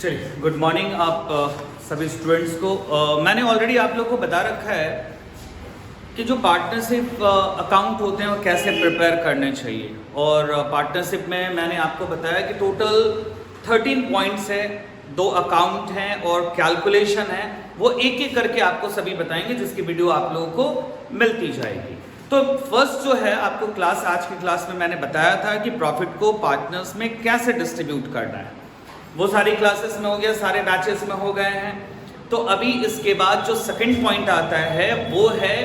चलिए, good morning आप सभी स्टूडेंट्स को। मैंने ऑलरेडी आप लोगों को बता रखा है कि जो पार्टनरशिप अकाउंट होते हैं वो कैसे प्रिपेयर करने चाहिए। और पार्टनरशिप में मैंने आपको बताया कि टोटल 13 पॉइंट्स है, 2 अकाउंट हैं और कैलकुलेशन है। वो एक एक करके आपको सभी बताएंगे, जिसकी वीडियो आप लोगों को मिलती जाएगी। तो फर्स्ट जो है आपको क्लास, आज की क्लास में मैंने बताया था कि प्रॉफिट को पार्टनर्स में कैसे डिस्ट्रीब्यूट करना है। वो सारी क्लासेस में हो गया, सारे बैचेस में हो गए हैं। तो अभी इसके बाद जो सेकंड पॉइंट आता है वो है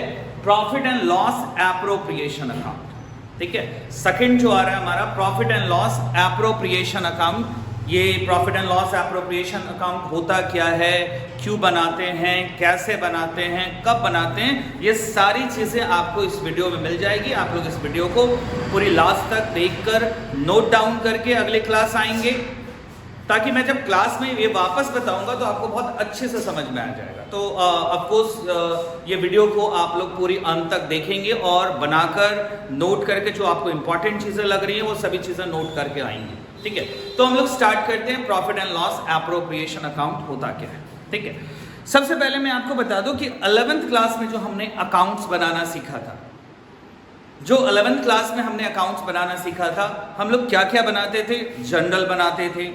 profit and loss appropriation account. ठीक है, सेकंड जो आ रहा है हमारा profit and loss appropriation account. ये profit and loss appropriation account होता क्या है, क्यों बनाते हैं, कैसे बनाते हैं, कब बनाते हैं, ये सारी चीजें आपको इस वीडियो में मिल जाएगी। आप लोग इस वीडियो को पूरी लास्ट तक देखकर नोट डाउन करके अगले क्लास आएंगे, ताकि मैं जब क्लास में ये वापस बताऊंगा तो आपको बहुत अच्छे से समझ में आ जाएगा। तो ऑफकोर्स ये वीडियो को आप लोग पूरी अंत तक देखेंगे और बनाकर नोट करके जो आपको इंपॉर्टेंट चीजें लग रही हैं वो सभी चीजें नोट करके आएंगी। ठीक है, तो हम लोग स्टार्ट करते हैं। Profit and loss appropriation account होता क्या है। ठीक है, सबसे पहले मैं आपको बता दूं कि 11th क्लास में जो हमने अकाउंट्स बनाना सीखा था, जो 11th क्लास में हमने अकाउंट्स बनाना सीखा था, हम लोग क्या क्या बनाते थे? जनरल बनाते थे,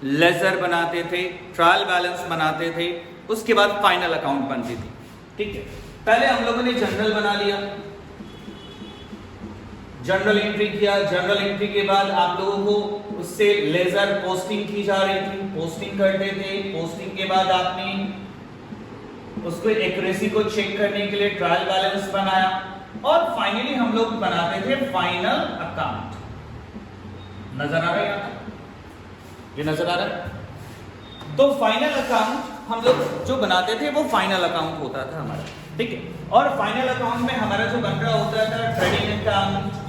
लेजर बनाते थे, ट्रायल बैलेंस बनाते थे, उसके बाद फाइनल अकाउंट बनती थी। ठीक है, पहले हम लोगों ने जनरल बना लिया, जनरल एंट्री किया। जनरल एंट्री के बाद आप लोगों को उससे लेजर पोस्टिंग की जा रही थी, पोस्टिंग करते थे। पोस्टिंग के बाद आपने उसको एक्यूरेसी को चेक करने के लिए ट्रायल बैलेंस बनाया और फाइनली हम लोग बनाते थे फाइनल अकाउंट। नजर आ रहा है यहाँ? ये नजर आ रहा है? तो फाइनल अकाउंट हम लोग जो बनाते थे वो फाइनल अकाउंट होता था हमारा। ठीक है, और फाइनल अकाउंट में हमारा जो बन रहा होता था ट्रेडिंग अकाउंट।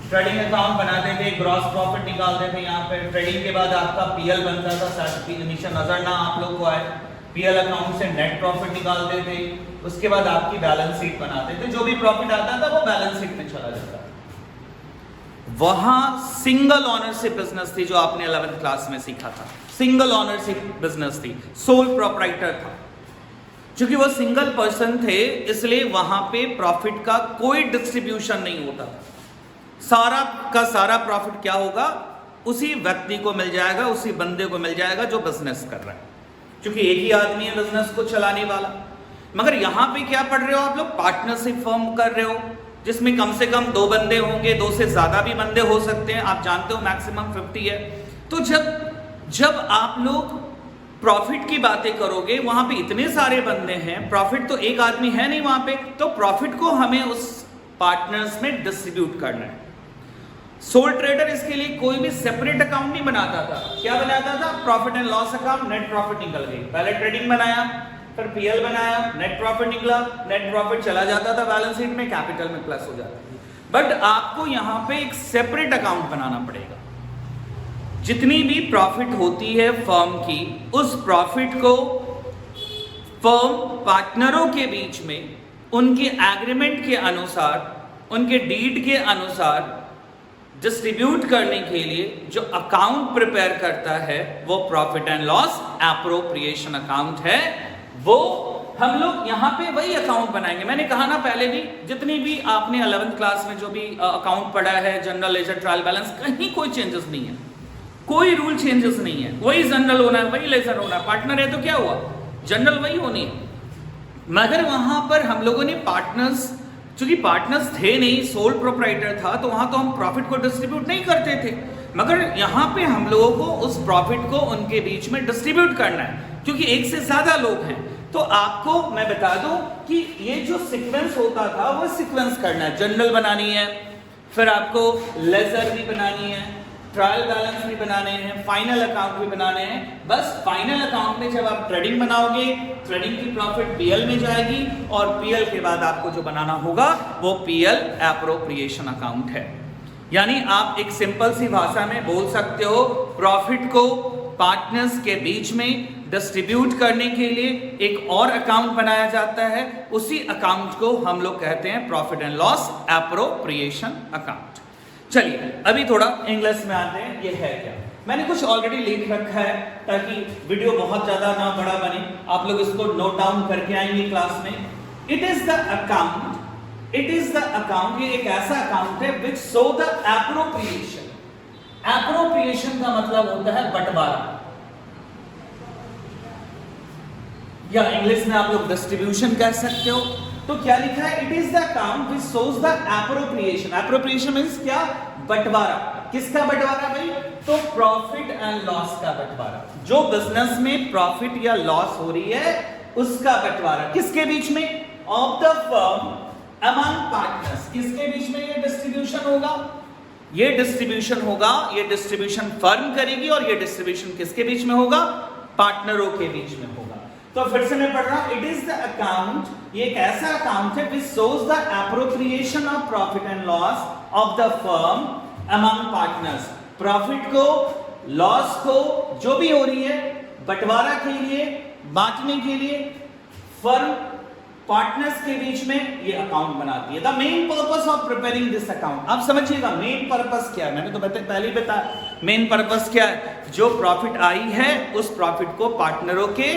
ट्रेडिंग अकाउंट बनाते थे, ग्रॉस प्रॉफिट निकालते थे। यहाँ पे ट्रेडिंग के बाद आपका पीएल बनता था, सर्टिफिकेट नीचे नजर ना आप लोग को आए। पीएल अकाउंट से नेट प्रॉफिट निकालते थे, उसके बाद आपकी बैलेंस शीट बनाते थे। जो भी प्रॉफिट आता था वो बैलेंस शीट में चला जाता था। वहां सिंगल ऑनरशिप बिजनेस थी, जो आपने 11th क्लास में सीखा था। सिंगल ऑनरशिप बिजनेस थी, सोल प्रोप्राइटर था। क्योंकि वो सिंगल पर्सन थे, इसलिए वहां पे प्रॉफिट का कोई डिस्ट्रीब्यूशन नहीं होता। सारा का सारा प्रॉफिट क्या होगा, उसी व्यक्ति को मिल जाएगा, उसी बंदे को मिल जाएगा जो बिजनेस कर रहा है। क्योंकि एक ही आदमी है बिजनेस को चलाने वाला। मगर यहां पे क्या पढ़ रहे हो आप लोग? पार्टनरशिप फॉर्म कर रहे हो, जिसमें कम से कम 2 बंदे होंगे, 2 से ज्यादा भी बंदे हो सकते हैं। आप जानते हो मैक्सिमम 50 है। तो जब आप लोग प्रॉफिट की बातें करोगे, वहां पे इतने सारे बंदे हैं, प्रॉफिट तो एक आदमी है नहीं वहां पे, तो प्रॉफिट को हमें उस पार्टनर्स में डिस्ट्रीब्यूट करना है। सोल ट्रेडर इसके लिए कोई भी सेपरेट अकाउंट नहीं बनाता था। क्या बनाता था? Profit and loss account. Net profit निकल गई, पहले ट्रेडिंग बनाया, फिर पीएल बनाया, नेट प्रॉफिट निकला, नेट प्रॉफिट चला जाता था बैलेंस शीट में, कैपिटल में प्लस हो जाता था। बट आपको यहां पे एक सेपरेट अकाउंट बनाना पड़ेगा। जितनी भी प्रॉफिट होती है फर्म की, उस प्रॉफिट को फर्म पार्टनरों के बीच में उनके एग्रीमेंट के अनुसार, उनके डीड के अनुसार डिस्ट्रीब्यूट करने के लिए जो अकाउंट प्रिपेयर करता है वो profit and loss appropriation account है। वो हम लोग यहाँ पे वही अकाउंट बनाएंगे। मैंने कहा ना पहले भी, जितनी भी आपने 11th क्लास में जो भी अकाउंट पढ़ा है, जनरल, लेजर, ट्रायल बैलेंस, कहीं कोई चेंजेस नहीं है, कोई रूल चेंजेस नहीं है। वही जनरल होना है, वही लेजर होना है। पार्टनर है तो क्या हुआ, जनरल वही होनी है। मगर वहां पर हम लोगों ने पार्टनर्स, चूंकि पार्टनर्स थे नहीं, सोल प्रोप्राइटर था, तो वहां तो हम प्रॉफिट को डिस्ट्रीब्यूट नहीं करते थे। मगर यहां पे हम लोगों को उस प्रॉफिट को उनके बीच में डिस्ट्रीब्यूट करना है, क्योंकि एक से ज्यादा लोग हैं। तो आपको मैं बता दूं कि ये जो सीक्वेंस होता था वो सीक्वेंस करना है। जनरल बनानी है, फिर आपको लेजर भी बनानी है, ट्रायल बैलेंस भी बनाने हैं, फाइनल अकाउंट भी बनाने हैं। बस फाइनल अकाउंट में जब आप ट्रेडिंग बनाओगे, ट्रेडिंग की प्रॉफिट पीएल में जाएगी और पीएल के बाद आपको जो बनाना होगा वो पीएल एप्रोप्रिएशन अकाउंट है। यानी आप एक सिंपल सी भाषा में बोल सकते हो, प्रॉफिट को पार्टनर्स के बीच में डिस्ट्रीब्यूट करने के लिए एक और अकाउंट बनाया जाता है। उसी अकाउंट को हम लोग कहते हैं profit and loss appropriation account. चलिए अभी थोड़ा इंग्लिश में आते हैं, ये है क्या। मैंने कुछ ऑलरेडी लिख रखा है ताकि वीडियो बहुत ज्यादा ना बड़ा बने, आप लोग इसको नोट डाउन करके आएंगे क्लास में। इट इज द अकाउंट, ये एक ऐसा अकाउंट है which show the appropriation. Appropriation का मतलब होता है बंटवारा, या इंग्लिश में आप लोग डिस्ट्रीब्यूशन कह सकते हो। तो क्या लिखा है, it is the account which shows the appropriation. Appropriation means क्या, बंटवारा। किसका बंटवारा भाई, तो प्रॉफिट एंड लॉस का बंटवारा। जो बिजनेस में प्रॉफिट या लॉस हो रही है उसका बंटवारा किसके बीच में, of the firm among partners. किसके बीच में ये डिस्ट्रीब्यूशन होगा, ये डिस्ट्रीब्यूशन होगा, ये डिस्ट्रीब्यूशन फर्म करेगी और ये डिस्ट्रीब्यूशन किसके बीच में होगा, पार्टनरों के बीच में होगा। तो फिर से मैं पढ़ रहा हूं, इट इज द अकाउंट, ये एक ऐसा अकाउंट है which shows the appropriation of profit and loss of the firm among partners. Profit को, लॉस को, जो भी हो रही है बंटवारा के लिए, बांटने के लिए फर्म पार्टनर्स के बीच में ये अकाउंट बनाती है। The main purpose of preparing this account, आप समझिएगा मेन पर्पस क्या है, मैंने तो पहले ही बताया मेन पर्पस क्या है। जो प्रॉफिट आई है उस प्रॉफिट को पार्टनरों के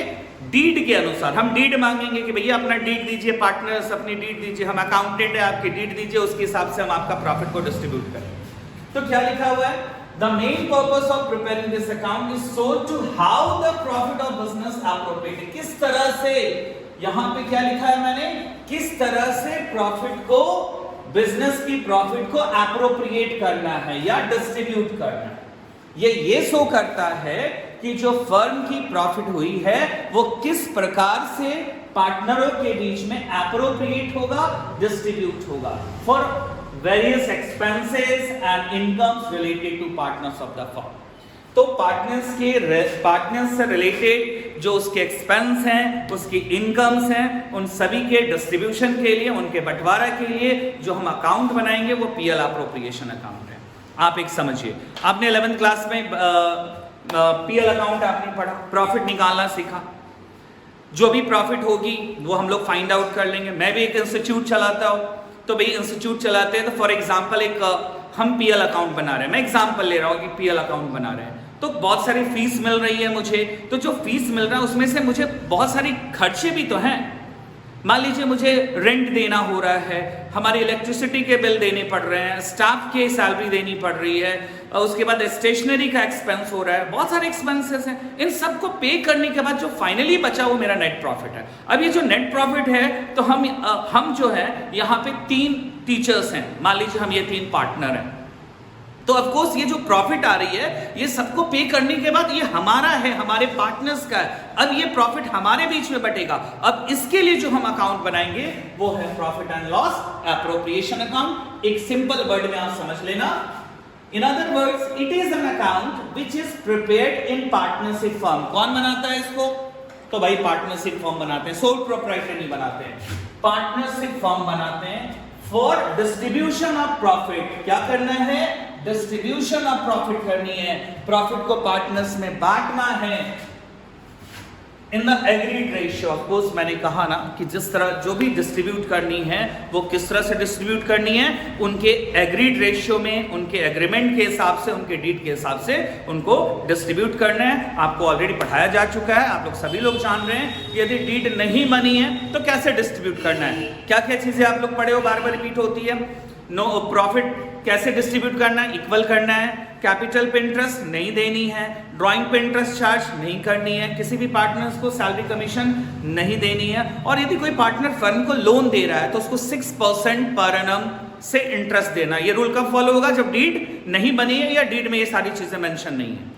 डीड के अनुसार, हम डीड मांगेंगे कि भैया अपना डीड दीजिए, पार्टनर्स अपनी डीड दीजिए, हम अकाउंटेंट है आपकी डीड दीजिए, उसके हिसाब से हम आपका प्रॉफिट को डिस्ट्रीब्यूट करें। तो क्या लिखा हुआ है, the main purpose of preparing this account is so to how the profit of business appropriated. किस तरह से, यहां पे क्या लिखा है मैंने, किस तरह से प्रॉफिट को, बिजनेस की प्रॉफिट को एप्रोप्रिएट करना है या डिस्ट्रीब्यूट करना है। ये शो करता है कि जो फर्म की प्रॉफिट हुई है वो किस प्रकार से पार्टनरों के बीच में एप्रोप्रिएट होगा, डिस्ट्रीब्यूट होगा for various expenses and incomes related to partners of the firm. तो पार्टनर्स से रिलेटेड जो उसके एक्सपेंस हैं, उसकी इनकम्स हैं, उन सभी के डिस्ट्रीब्यूशन के लिए, उनके बंटवारा के लिए जो हम अकाउंट बनाएंगे वो पीएल एप्रोप्रिएशन अकाउंट है। आप एक समझिए, आपने 11th क्लास में पीएल अकाउंट आपने पढ़ा, प्रॉफिट निकालना सीखा। जो भी प्रॉफिट होगी वो हम लोग फाइंड आउट कर लेंगे। मैं भी एक इंस्टीट्यूट चलाता हूँ, तो भाई इंस्टीट्यूट चलाते हैं तो फॉर एग्जांपल एक हम पीएल अकाउंट बना रहे हैं, मैं एग्जांपल ले रहा हूँ कि पीएल अकाउंट बना रहे हैं, तो बहुत सारी फीस मिल रही है मुझे। तो जो फीस मिल रहा है उसमें से मुझे बहुत सारी खर्चे भी तो हैं। मान लीजिए मुझे रेंट देना हो रहा है, हमारे इलेक्ट्रिसिटी के बिल देने पड़ रहे हैं, स्टाफ की सैलरी देनी पड़ रही है, और उसके बाद स्टेशनरी का एक्सपेंस हो रहा है, बहुत सारे एक्सपेंसेस हैं। इन सबको पे करने के बाद जो फाइनली बचा वो मेरा नेट प्रॉफिट है। अब ये जो नेट प्रॉफिट है तो हम जो है यहाँ पे 3 टीचर्स हैं, मान लीजिए हम ये 3 पार्टनर हैं, तो ऑफ कोर्स ये जो प्रॉफिट आ रही है ये सबको पे करने के बाद ये हमारा है, हमारे पार्टनर्स का है। अब ये प्रॉफिट हमारे बीच में बटेगा। अब इसके लिए जो हम अकाउंट बनाएंगे वो है profit and loss appropriation account. एक सिंपल वर्ड में आप समझ लेना, in other words it is an account which is prepared in partnership firm. कौन बनाता है इसको, तो भाई पार्टनरशिप फर्म बनाते हैं, सोल प्रोप्राइटर नहीं बनाते हैं, पार्टनरशिप फर्म बनाते हैं फॉर डिस्ट्रीब्यूशन ऑफ प्रॉफिट। क्या करना है, डिस्ट्रीब्यूशन ऑफ प्रॉफिट करनी है, प्रॉफिट को पार्टनर्स में बांटना है in the agreed ratio. Of course मैंने कहा ना कि जिस तरह जो भी डिस्ट्रीब्यूट करनी है वो किस तरह से डिस्ट्रीब्यूट करनी है, उनके एग्रीड रेशियो में, उनके एग्रीमेंट के हिसाब से, उनके डीड के हिसाब से उनको डिस्ट्रीब्यूट करना है। आपको ऑलरेडी पढ़ाया जा चुका है, आप लोग सभी लोग जान रहे हैं। यदि डीड नहीं बनी है तो कैसे डिस्ट्रीब्यूट करना है, क्या क्या चीजें आप लोग पढ़े हो, बार बार रिपीट होती है। नो प्रॉफिट कैसे डिस्ट्रीब्यूट करना है, इक्वल करना है, कैपिटल पे इंटरेस्ट नहीं देनी है, ड्राइंग पे इंटरेस्ट चार्ज नहीं करनी है, किसी भी पार्टनर्स को सैलरी कमीशन नहीं देनी है, और यदि कोई पार्टनर फर्म को लोन दे रहा है तो उसको 6% पर एनम से इंटरेस्ट देना। ये रूल कब फॉलो होगा, जब डीड नहीं बनी है या डीड में ये सारी चीजें मेंशन नहीं है।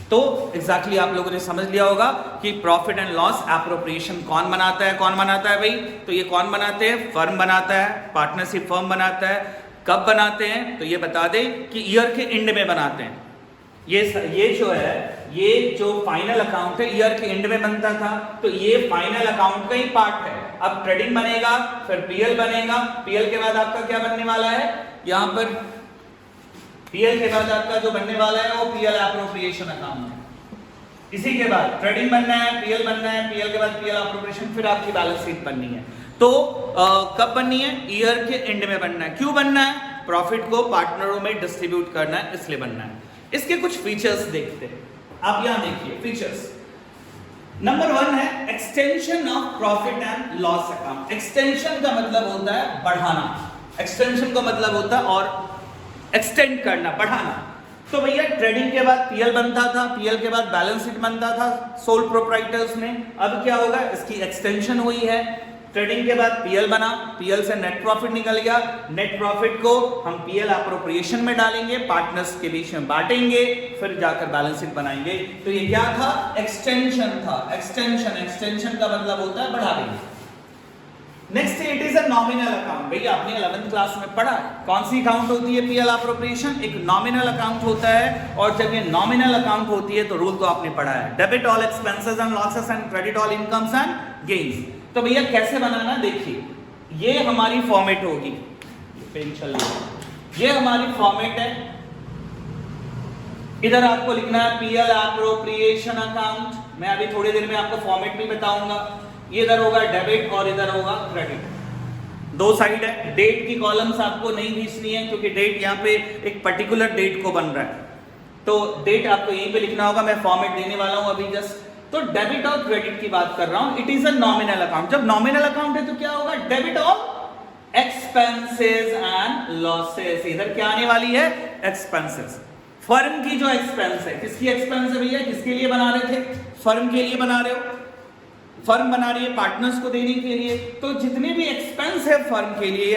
तो एग्जैक्टली आप लोगों ने समझ लिया होगा कि प्रॉफिट एंड लॉस एप्रोप्रिएशन कौन बनाता है, कौन बनाता है भाई, तो ये कौन बनाते हैं, फर्म बनाता है, पार्टनरशिप फर्म बनाता है। कब बनाते हैं तो ये बता दें कि ईयर के एंड में बनाते हैं। ये जो है, ये जो फाइनल अकाउंट है ईयर के एंड में बनता था, तो ये फाइनल अकाउंट का ही पार्ट है। अब ट्रेडिंग बनेगा, फिर पीएल बनेगा, पीएल के बाद आपका क्या बनने वाला है, यहां पर पीएल के बाद आपका जो बनने वाला है वो पीएल एप्रोप्रिएशन अकाउंट है। इसी के बाद ट्रेडिंग बनना है, पीएल बनना है, पीएल के बाद पीएल एप्रोप्रिएशन, फिर आपकी बैलेंस शीट बननी है। तो कब बननी है, ईयर के एंड में बनना है। क्यों बनना है, प्रॉफिट को पार्टनरों में डिस्ट्रीब्यूट करना है, इसलिए बनना है। इसके कुछ फीचर्स देखते हैं। आप यहां देखिए फीचर्स। नंबर 1 है extension of profit and loss account. Extension का मतलब होता है बढ़ाना, एक्सटेंशन का मतलब होता है और एक्सटेंड करना, बढ़ाना। तो भैया ट्रेडिंग के बाद पीएल बनता था, पीएल के बाद बैलेंस शीट बनता था सोल प्रोप्राइटर्स में। अब क्या होगा, इसकी एक्सटेंशन हुई है। ट्रेडिंग के बाद पीएल बना, पीएल से नेट प्रॉफिट निकल गया, नेट प्रॉफिट को हम पीएल एप्रोप्रिएशन में डालेंगे, पार्टनर्स के बीच में बांटेंगे, फिर जाकर बैलेंस शीट बनाएंगे। तो ये क्या था, एक्सटेंशन था। एक्सटेंशन का मतलब होता है बढ़ा देंगे। Next it is a nominal account. भैया आपने 11th क्लास में पढ़ा है कौन सी अकाउंट होती है पीएल एप्रोप्रिएशन, एक नॉमिनल अकाउंट होता है। और जब ये नॉमिनल अकाउंट होती है तो रूल तो आपने पढ़ा है, debit all expenses and losses and credit all incomes and gains. तो भैया कैसे बनाना, देखिए ये हमारी फॉर्मेट होगी, पेन चल रही है, ये हमारी फॉर्मेट है। इधर आपको लिखना है पीएल एप्रोप्रिएशन अकाउंट। मैं अभी थोड़ी देर में आपको फॉर्मेट भी बताऊंगा। ये इधर होगा डेबिट और इधर होगा क्रेडिट, दो साइड है। डेट की कॉलम्स आपको नहीं खींचनी है क्योंकि डेट यहाँ पे एक पर्टिकुलर डेट को बन रहा है, तो डेट आपको यहीं पे लिखना होगा। मैं फॉर्मेट देने वाला हूं अभी जस्ट। तो डेबिट और क्रेडिट की बात कर रहा हूं। It is a nominal account. जब नॉमिनल अकाउंट है तो क्या होगा, debit all expenses and losses. इधर क्या आने वाली है, एक्सपेंसेस। फर्म की जो एक्सपेंस है, किसकी एक्सपेंस है भैया, किसके लिए बना रहे थे, फर्म के लिए बना रहे हो। फर्म बना रही है पार्टनर्स को देने के लिए, तो जितने भी एक्सपेंस है फर्म के लिए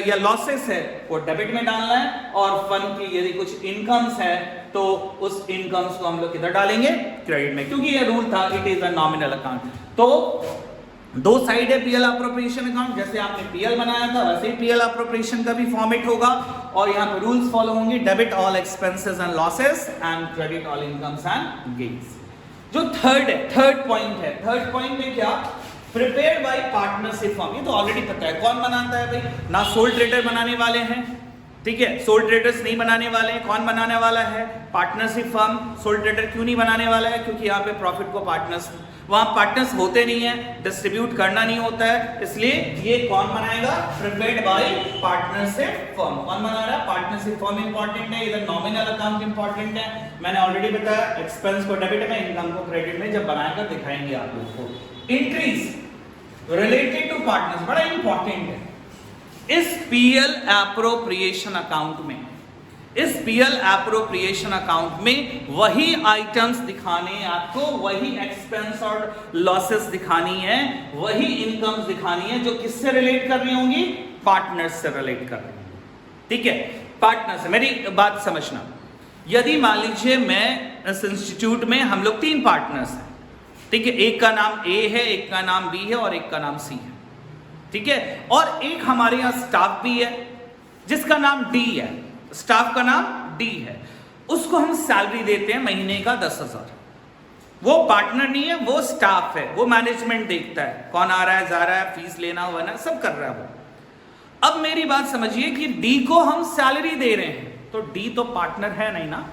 या लॉसेस है वो डेबिट में डालना है। और फर्म की यदि कुछ इनकम्स है तो उस इनकम्स को हम लोग किधर डालेंगे, क्रेडिट में, क्योंकि ये रूल था, it is a nominal account. तो दो साइड है पीएल एप्रोप्रिएशन अकाउंट। जैसे आपने पीएल बनाया था वैसे ही पीएल एप्रोप्रिएशन का भी फॉर्मेट होगा और यहाँ पे रूल्स फॉलो होंगे, debit all expenses and losses and credit all incomes and gains. जो थर्ड है, थर्ड पॉइंट है, थर्ड पॉइंट में क्या, प्रिपेयर्ड बाय पार्टनरशिप फर्म। ये तो ऑलरेडी पता है कौन बनाता है भाई, ना सोल ट्रेडर बनाने वाले हैं, ठीक है, सोल ट्रेडर्स नहीं बनाने वाले हैं। कौन बनाने वाला है, पार्टनरशिप फर्म। सोल ट्रेडर क्यों नहीं बनाने वाला है, क्योंकि यहाँ पे प्रॉफिट को पार्टनर्स, वहां पार्टनर्स होते नहीं है, डिस्ट्रीब्यूट करना नहीं होता है, इसलिए ये कौन बनाएगा, प्रिपेयर्ड बाय पार्टनरशिप फर्म। कौन बना रहा है, पार्टनरशिप फर्म इंपॉर्टेंट है। इधर नॉमिनल अकाउंट इंपॉर्टेंट है। मैंने ऑलरेडी बताया एक्सपेंस को डेबिट में, इनकम को क्रेडिट में, जब बनाएगा दिखाएंगे आप लोग को। एंट्रीज रिलेटेड टू पार्टनर्स बड़ा इंपॉर्टेंट है। इस पीएल एप्रोप्रिएशन अकाउंट में, इस पीएल एप्रोप्रिएशन अकाउंट में वही आइटम्स दिखाने हैं आपको, वही एक्सपेंस और लॉसेस दिखानी है, वही इनकम्स दिखानी है जो किससे रिलेट कर रही होंगी, पार्टनर्स से रिलेट कर रही होंगी। ठीक है, पार्टनर से। मेरी बात समझना, यदि मान लीजिए मैं इस इंस्टीट्यूट में हम लोग 3 पार्टनर्स हैं, ठीक है, एक का नाम ए है, एक का नाम बी है और एक का नाम सी है, ठीक है, और एक हमारे यहां स्टाफ भी है जिसका नाम डी है, स्टाफ का नाम डी है। उसको हम सैलरी देते हैं महीने का 10,000। वो पार्टनर नहीं है, वो स्टाफ है, वो मैनेजमेंट देखता है कौन आ रहा है, जा रहा है, फीस लेना वरना सब कर रहा है वो। अब मेरी बात समझिए कि डी को हम सैलरी दे रहे हैं, तो डी तो पार्टनर है नहीं ना,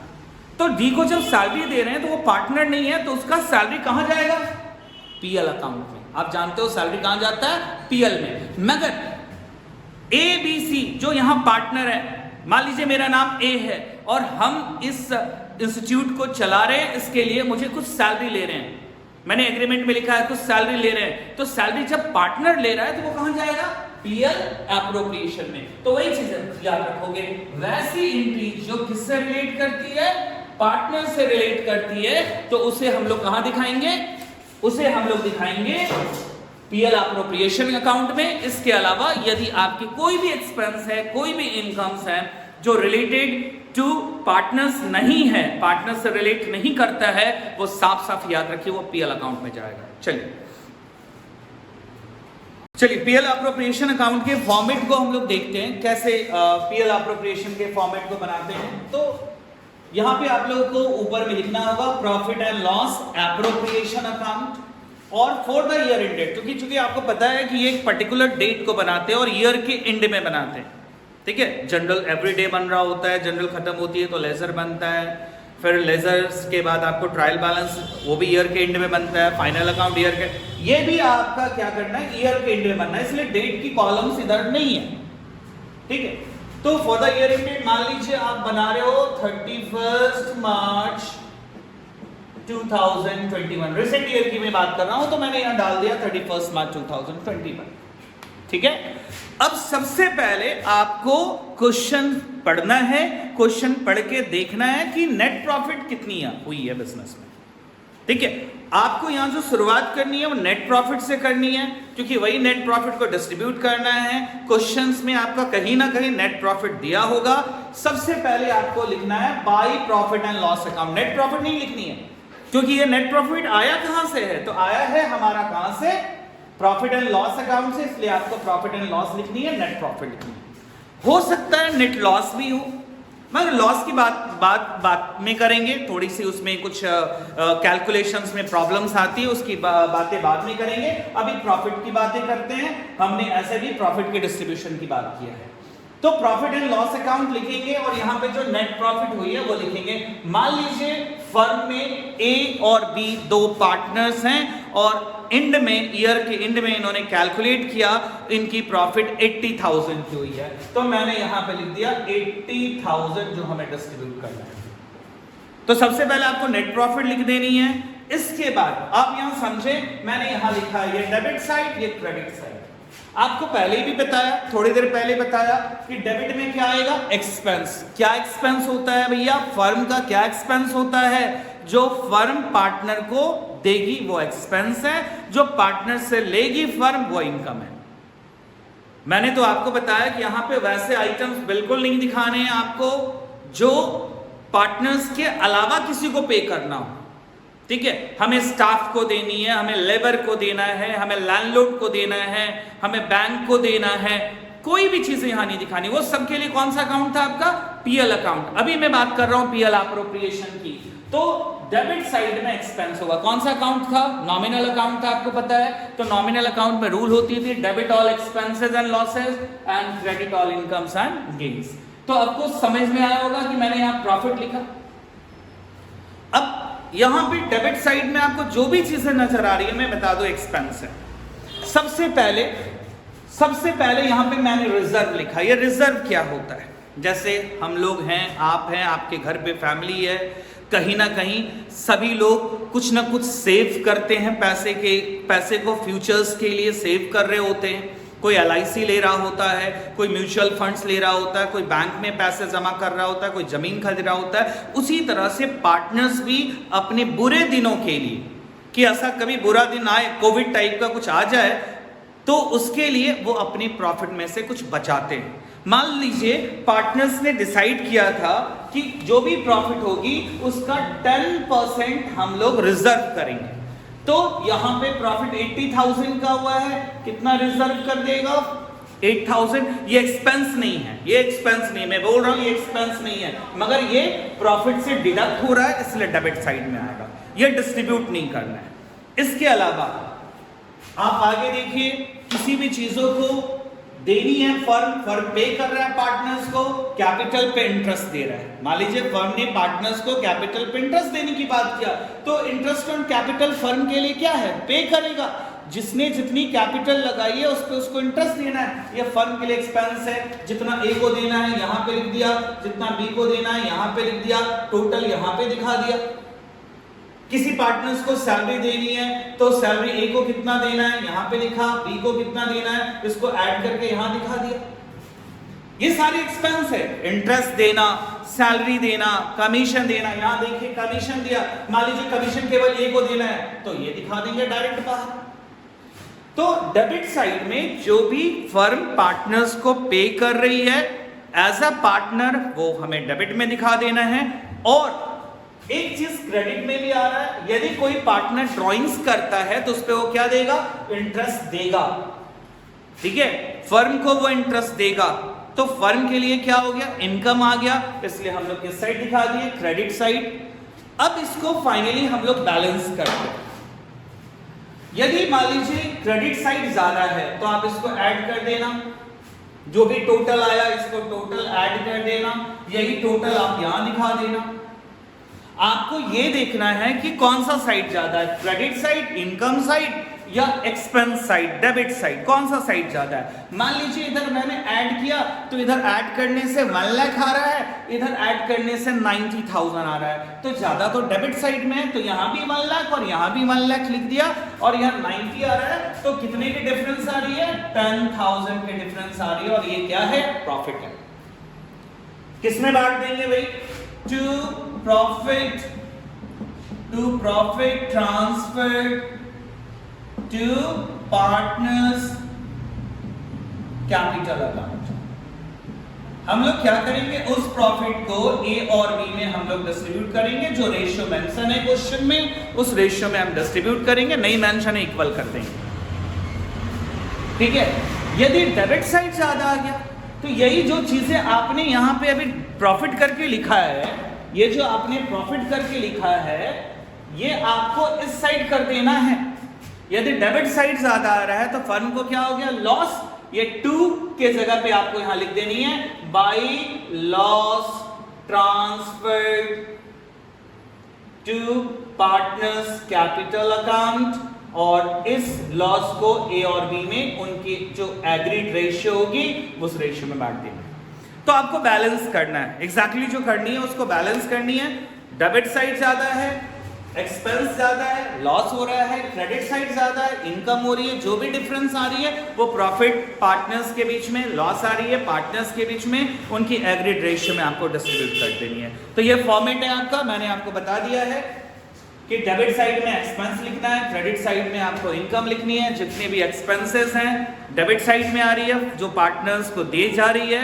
तो डी को जब सैलरी दे रहे हैं तो वो पार्टनर नहीं है, तो उसका सैलरी कहां जाएगा, पीएल अकाउंट में। आप जानते हो सैलरी कहां जाता है, पीएल में। मगर ए बी सी जो यहां पार्टनर है, मान लीजिए मेरा नाम ए है और हम इस इंस्टीट्यूट को चला रहे हैं, इसके लिए मुझे कुछ सैलरी ले रहे हैं, मैंने एग्रीमेंट में लिखा है कुछ सैलरी ले रहे हैं, तो सैलरी जब पार्टनर ले रहा है तो वो कहां जाएगा, पीएल एप्रोप्रिएशन में। तो वही चीज याद रखोगे, वैसी एंट्री जो किससे रिलेट करती है, पार्टनर से रिलेट करती है, तो उसे हम लोग कहां दिखाएंगे, उसे हम लोग दिखाएंगे पीएल एप्रोप्रिएशन अकाउंट में। इसके अलावा यदि आपकी कोई भी एक्सपेंस है, कोई भी इनकम्स है जो रिलेटेड टू पार्टनर्स नहीं है, पार्टनर से रिलेट नहीं करता है, वो साफ साफ याद रखिए वो पीएल अकाउंट में जाएगा। चलिए पीएल एप्रोप्रिएशन अकाउंट के फॉर्मेट को हम लोग देखते हैं, कैसे पीएल एप्रोप्रिएशन के फॉर्मेट को बनाते हैं। तो यहां पे आप लोगों को ऊपर में लिखना होगा profit and loss appropriation account और फॉर द ईयर एंडेड, क्योंकि चूंकि आपको पता है कि ये एक पर्टिकुलर डेट को बनाते हैं और ईयर के एंड में बनाते हैं, ठीक है। जनरल एवरीडे बन रहा होता है, जनरल खत्म होती है तो लेजर बनता है, फिर लेजर्स के बाद आपको ट्रायल बैलेंस वो भी ईयर के एंड में बनता है, फाइनल अकाउंट ईयर के, ये भी आपका क्या करना है, ईयर के एंड में बनना है, इसलिए डेट की कॉलम्स इधर नहीं है, ठीक है। तो फॉर द ईयर एंडेड मान लीजिए आप बना रहे हो 31 मार्च 2021, रिसेंट ईयर की मैं बात कर रहा हूं, तो मैंने यहां डाल दिया 31 मार्च 2021। ठीक है, अब सबसे पहले आपको क्वेश्चन पढ़ना है, क्वेश्चन पढ़ के देखना है कि नेट प्रॉफिट कितनी हुई है बिजनेस में। ठीक है, आपको यहां जो शुरुआत करनी है वो नेट प्रॉफिट से करनी है, क्योंकि वही नेट प्रॉफिट को डिस्ट्रीब्यूट करना है। क्वेश्चंस में आपका कहीं ना कहीं नेट प्रॉफिट दिया होगा। सबसे पहले आपको लिखना है by profit and loss account. Net profit नहीं लिखनी है, क्योंकि ये नेट प्रॉफिट आया कहां से है, तो आया है हमारा कहां से, प्रॉफिट एंड लॉस अकाउंट से, इसलिए आपको प्रॉफिट एंड लॉस लिखनी है, नेट प्रॉफिट लिखनी है। हो सकता है नेट लॉस भी हो, मगर लॉस की बात में करेंगे, थोड़ी सी उसमें कुछ कैलकुलेशंस में प्रॉब्लम्स आती है, उसकी बातें बाद में करेंगे। अभी प्रॉफिट की बातें करते हैं। हमने ऐसे भी प्रॉफिट के डिस्ट्रीब्यूशन की बात किया है, तो प्रॉफिट एंड लॉस अकाउंट लिखेंगे और यहां पे जो नेट प्रॉफिट हुई है वो लिखेंगे। मान लीजिए फर्म में ए और बी दो पार्टनर्स हैं और एंड में, ईयर के एंड में इन्होंने कैलकुलेट किया, इनकी प्रॉफिट 80,000 की हुई है, तो मैंने यहां पे लिख दिया 80,000 जो हमें डिस्ट्रीब्यूट करना है। तो सबसे पहले आपको नेट प्रॉफिट लिख देनी है। इसके बाद आप यहां समझे, मैंने यहां लिखा है ये डेबिट साइड, ये क्रेडिट साइड। आपको पहले भी बताया, थोड़ी देर पहले बताया कि डेबिट में क्या आएगा, एक्सपेंस। क्या एक्सपेंस होता है भैया, फर्म का क्या एक्सपेंस होता है, जो फर्म पार्टनर को देगी वो एक्सपेंस है, जो पार्टनर से लेगी फर्म वो इनकम है। मैंने तो आपको बताया कि यहां पे वैसे आइटम्स बिल्कुल नहीं दिखाने हैं आपको जो पार्टनर्स के अलावा किसी को पे करना हो। ठीक है, हमें स्टाफ को देनी है, हमें लेबर को देना है, हमें लैंडलॉर्ड को देना है, हमें बैंक को देना है, कोई भी चीजें यहां नहीं दिखानी। वो सबके लिए कौन सा अकाउंट था आपका, पीएल अकाउंट। अभी मैं बात कर रहा हूं पीएल अप्रोप्रिएशन की। तो डेबिट साइड में एक्सपेंस होगा, कौन सा अकाउंट था, नॉमिनल अकाउंट था, आपको पता है। तो नॉमिनल अकाउंट में रूल होती थी debit all expenses and losses and credit all incomes and gains. तो आपको समझ में आया होगा कि मैंने यहां प्रॉफिट लिखा। अब यहां पे डेबिट साइड में आपको जो भी चीजें नजर आ रही है मैं बता दूं एक्सपेंस है। सबसे पहले यहां पे मैंने रिजर्व लिखा। ये रिजर्व क्या होता है, जैसे हम लोग हैं, आप हैं, आपके घर पे फैमिली है, कहीं ना कहीं सभी लोग कुछ ना कुछ सेव करते हैं, पैसे को फ्यूचर्स के लिए सेव कर रहे होते हैं। कोई LIC ले रहा होता है, कोई म्यूचुअल फंड्स ले रहा होता है, कोई बैंक में पैसे जमा कर रहा होता है, कोई जमीन खरीद रहा होता है। उसी तरह से पार्टनर्स भी अपने बुरे दिनों के लिए, कि ऐसा कभी बुरा दिन आए, कोविड टाइप का कुछ आ जाए, तो उसके लिए वो अपनी प्रॉफिट में से कुछ बचाते हैं। मान लीजिए पार्टनर्स ने डिसाइड किया था कि जो भी प्रॉफिट होगी उसका 10% हम लोग रिजर्व करेंगे। तो यहां पे प्रॉफिट 80,000 का हुआ है, कितना रिजर्व कर देगा, 8,000। ये एक्सपेंस नहीं है, ये एक्सपेंस नहीं, मैं बोल रहा हूं ये एक्सपेंस नहीं है, मगर ये प्रॉफिट से डिडक्ट हो रहा है, इसलिए डेबिट साइड में आएगा। ये डिस्ट्रीब्यूट नहीं करना है। इसके अलावा आप आगे देखिए, किसी भी चीजों को देनी है, फर्म पे कर रहा है पार्टनर्स को, कैपिटल पे इंटरेस्ट दे रहा है। मान लीजिए फर्म ने पार्टनर्स को कैपिटल पे इंटरेस्ट देने की बात किया, तो इंटरेस्ट ऑन कैपिटल फर्म के लिए क्या है, पे करेगा। जिसने जितनी कैपिटल लगाई है उस पे उसको इंटरेस्ट देना है। ये फर्म के लिए एक्सपेंस है। जितना ए को देना है यहां पे लिख दिया, जितना बी को देना है यहां पे लिख दिया, टोटल यहां पे दिखा दिया। किसी पार्टनर्स को सैलरी देनी है तो सैलरी ए को कितना देना है यहां पे लिखा, बी को कितना देना है इसको ऐड करके यहां दिखा दिया। ये सारे एक्सपेंस है, इंटरेस्ट देना, सैलरी देना, कमीशन देना। यहां देखिए कमीशन दिया, मान लीजिए कमीशन केवल ए को देना है तो ये दिखा देंगे डायरेक्ट बाहर। तो डेबिट साइड में जो भी फर्म पार्टनर्स को पे कर रही है एज अ पार्टनर, वो हमें डेबिट में दिखा देना है। और एक चीज क्रेडिट में भी आ रहा है, यदि कोई पार्टनर ड्राइंग्स करता है तो उस पे वो क्या देगा, इंटरेस्ट देगा। ठीक है, फर्म को वो इंटरेस्ट देगा। तो फर्म के लिए क्या हो गया, इनकम आ गया, इसलिए हम लोग किस साइड दिखा दिए, क्रेडिट साइड। अब इसको फाइनली हम लोग बैलेंस करते हैं। यदि मान लीजिए क्रेडिट साइड ज्यादा है तो आप इसको ऐड कर देना, जो भी टोटल आया इसको टोटल ऐड कर देना, यही टोटल आप यहां दिखा देना। आपको यह देखना है कि कौन सा साइड ज्यादा है, क्रेडिट साइड, इनकम साइड या एक्सपेंस साइड, डेबिट साइड, कौन सा साइड ज्यादा है? मान लीजिए इधर मैंने ऐड किया तो इधर ऐड करने से 1 लाख आ रहा है, इधर ऐड करने से 90,000 आ रहा है, तो ज्यादा तो डेबिट साइड में है, तो यहां भी 1 लाख और यहां भी 1 लाख लिख दिया, और यहां 90 आ रहा है, तो कितने की डिफरेंस आ रही है? 10,000 की डिफरेंस आ रही है, और ये क्या है? प्रॉफिट है। किसमें बांट देंगे भाई? To profit transferred to partners capital account. हम लोग क्या करेंगे? उस प्रॉफिट को ए और बी में हम लोग डिस्ट्रीब्यूट करेंगे, जो रेशियो मेंशन है क्वेश्चन में उस रेशियो में हम डिस्ट्रीब्यूट करेंगे, नहीं मेंशन है इक्वल कर देंगे, ठीक है। यदि डेबिट साइड ज्यादा आ गया तो यही जो चीजें आपने यहां पे अभी प्रॉफिट करके लिखा है, ये जो आपने प्रॉफिट करके लिखा है, ये आपको इस साइड कर देना है। यदि डेबिट साइड ज्यादा आ रहा है तो फर्म को क्या हो गया? लॉस। ये 2 के जगह पे आपको यहां लिख देनी है by loss transferred to partners capital account, और इस लॉस को ए और बी में उनकी जो एग्रीड रेशियो होगी उस रेशियो में बांट देना है। तो आपको बैलेंस करना है, एग्जैक्टली जो करनी है उसको बैलेंस करनी है। डेबिट साइड ज्यादा है, एक्सपेंस ज्यादा है, लॉस हो रहा है, क्रेडिट साइड ज्यादा है, इनकम हो रही है, जो भी डिफरेंस आ रही है वो प्रॉफिट पार्टनर्स के बीच में, लॉस आ रही है पार्टनर्स के बीच में, उनकी एग्रीड रेशियो में आपको डिस्ट्रीब्यूट कर देनी है। तो ये फॉर्मेट है आपका, मैंने आपको बता दिया है कि डेबिट साइड में एक्सपेंस लिखना है, क्रेडिट साइड में आपको इनकम लिखनी है। जितने भी एक्सपेंसेस हैं डेबिट साइड में आ रही है, जो पार्टनर्स को दी जा रही है,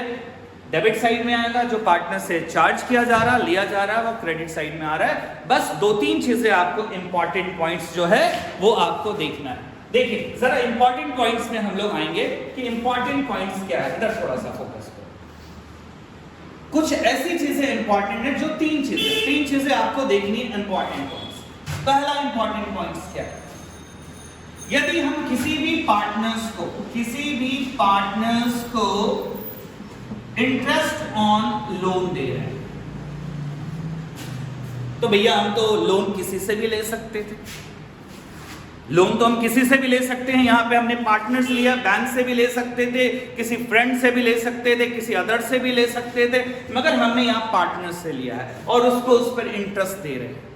डेबिट साइड में आएगा जो पार्टनर से चार्ज किया जा रहा, लिया जा रहा है, वो क्रेडिट साइड में आ रहा है। बस 2-3 चीजें आपको इंपॉर्टेंट पॉइंट्स जो है वो आपको देखना है। देखिए जरा इंपॉर्टेंट पॉइंट्स में हम लोग आएंगे कि इंपॉर्टेंट पॉइंट्स क्या है, इधर थोड़ा सा फोकस करो। कुछ ऐसी चीजें इंपॉर्टेंट है जो 3 चीजें आपको देखनी है इंपॉर्टेंट पॉइंट्स। पहला इंपॉर्टेंट पॉइंट्स क्या है? यदि हम किसी भी पार्टनर्स को इंटरेस्ट ऑन लोन दे रहे हैं, तो भैया हम तो लोन किसी से भी ले सकते थे, लोन तो हम किसी से भी ले सकते हैं। यहां पे हमने पार्टनर्स लिया, बैंक से भी ले सकते थे, किसी फ्रेंड से भी ले सकते थे, किसी अदर से भी ले सकते थे, मगर हमने यहां पार्टनर्स से लिया है और उसको उस पर इंटरेस्ट दे रहे हैं।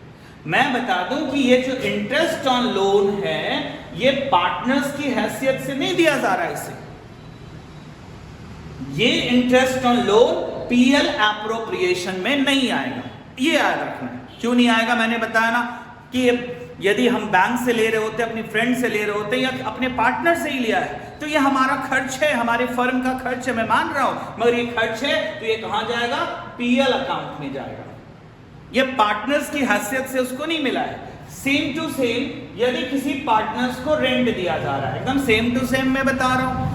मैं बता दूं कि ये जो इंटरेस्ट ऑन लोन है ये पार्टनर्स की हैसियत से नहीं दिया जा रहा है इसे। ये interest on loan PL appropriation में नहीं आएगा, ये याद रखना है। क्यों नहीं आएगा? मैंने बताया ना कि यदि हम बैंक से ले रहे होते, अपनी फ्रेंड से ले रहे होते या अपने पार्टनर से ही लिया है तो ये हमारा खर्च है, हमारे फर्म का खर्च है, मैं मान रहा हूं, मगर ये खर्च है तो ये कहां जाएगा? पीएल अकाउंट में जाएगा। ये पार्टनर्स की हैसियत से उसको नहीं मिला है। सेम टू सेम यदि किसी पार्टनर्स को रेंट दिया जा रहा है, एकदम सेम टू सेम मैं बता रहा हूं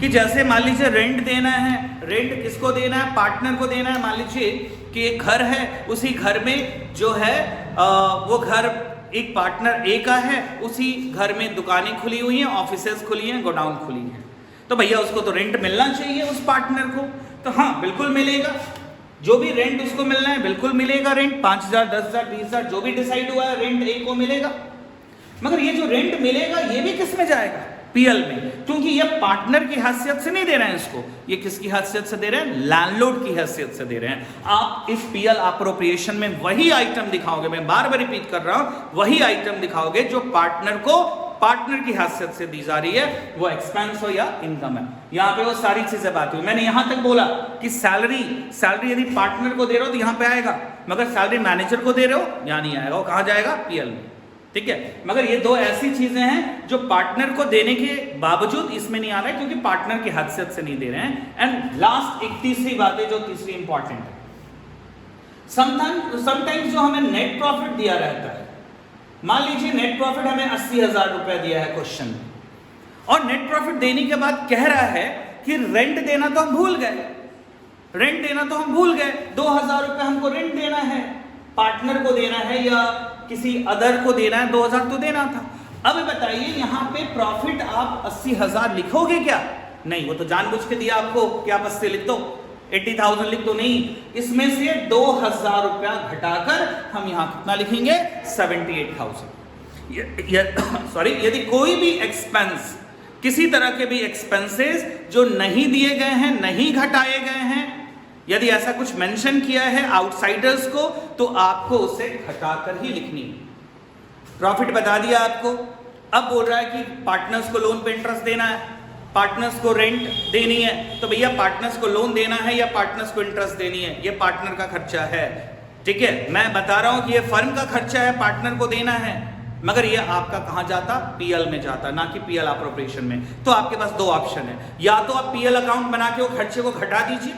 कि जैसे मान लीजिए रेंट देना है, रेंट किसको देना है? पार्टनर को देना है। मान लीजिए कि एक घर है, उसी घर में जो है वो घर एक पार्टनर ए का है, उसी घर में दुकानें खुली हुई हैं, ऑफिसेज खुली हैं, गोडाउन खुली हैं, तो भैया उसको तो रेंट मिलना चाहिए उस पार्टनर को। तो हाँ बिल्कुल मिलेगा, जो भी रेंट उसको मिलना है बिल्कुल मिलेगा। रेंट 5,000, 10,000, 20,000 जो भी डिसाइड हुआ है रेंट ए को मिलेगा। मगर ये जो रेंट मिलेगा ये भी किस में जाएगा? पीएल में, क्योंकि ये पार्टनर की हैसियत से नहीं दे रहे हैं इसको, ये किसकी हैसियत से दे रहे हैं? लैंडलॉर्ड की हैसियत से दे रहे हैं। आप इस पीएल एप्रोप्रिएशन में वही आइटम दिखाओगे, मैं बार बार रिपीट कर रहा हूं, वही आइटम दिखाओगे जो पार्टनर को पार्टनर की हैसियत से दी जा रही है, वो एक्सपेंस हो या इनकम है। यहां पे वो सारी चीजें बात हुई। मैंने यहां तक बोला कि सैलरी यदि पार्टनर को दे रहे हो तो यहां पे आएगा, मगर सैलरी मैनेजर को दे रहे हो यहां नहीं आएगा, वो कहां जाएगा? पीएल में, ठीक है। मगर ये 2 ऐसी चीजें हैं जो पार्टनर को देने के बावजूद इसमें नहीं आ रहा है, क्योंकि पार्टनर की हैसियत से नहीं दे रहे हैं। एंड लास्ट एक तीसरी बात है जो तीसरी इंपॉर्टेंट है, समटाइम्स जो हमें नेट प्रॉफिट दिया रहता है, मान लीजिए नेट प्रॉफिट हमें 80,000 रुपए दिया है क्वेश्चन में, और नेट प्रॉफिट देने के बाद कह रहा है कि रेंट देना तो हम भूल गए, 2,000 रुपए हमको रेंट देना है, पार्टनर को देना है या किसी अदर को देना है, 2,000 तो देना था। अब बताइए यहां पे प्रॉफिट आप 80,000 लिखोगे क्या? नहीं, वो तो जानबूझ के दिया आपको कि आप 80 लिख दो, 80,000 लिख दो, नहीं, इसमें से 2,000 रुपया घटाकर हम यहां कितना लिखेंगे? 78,000। सॉरी, यदि कोई भी एक्सपेंस, किसी तरह के भी एक्सपेंसेस जो नहीं दिए गए हैं, नहीं घटाए गए हैं, यदि ऐसा कुछ मेंशन किया है आउटसाइडर्स को, तो आपको उसे घटाकर ही लिखनी है। प्रॉफिट बता दिया आपको। अब बोल रहा है कि पार्टनर्स को लोन पे इंटरेस्ट देना है, पार्टनर्स को रेंट देनी है, तो भैया पार्टनर्स को लोन देना है या पार्टनर्स को इंटरेस्ट देनी है, ये पार्टनर का खर्चा है। ठीक है, मैं बता रहा हूं कि ये फर्म का खर्चा है, पार्टनर को देना है, मगर ये आपका कहां जाता, पीएल में जाता, ना कि पीएल अप्रोप्रिएशन में। तो आपके पास दो ऑप्शन है, या तो आप पीएल अकाउंट बना के वो खर्चे को घटा दीजिए,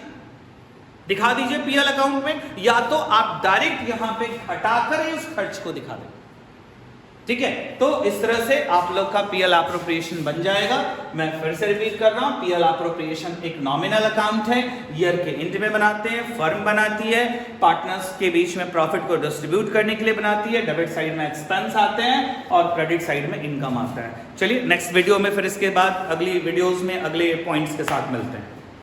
दिखा दीजिए पीएल अकाउंट में, या तो आप डायरेक्ट यहां पे घटाकर ही उस खर्च को दिखा दें। ठीक है, तो इस तरह से आप लोग का पीएल अप्रोप्रिएशन बन जाएगा। मैं फिर से रिपीट कर रहा हूं, पीएल अप्रोप्रिएशन एक नॉमिनल अकाउंट है, ईयर के एंड में बनाते हैं, फर्म बनाती है, पार्टनर्स के बीच में प्रॉफिट को डिस्ट्रीब्यूट करने के लिए बनाती है, डेबिट साइड में एक्सपेंस आते हैं और क्रेडिट साइड में इनकम आता है। चलिए नेक्स्ट वीडियो में फिर इसके बाद अगली वीडियोस में अगले पॉइंट्स के साथ मिलते हैं।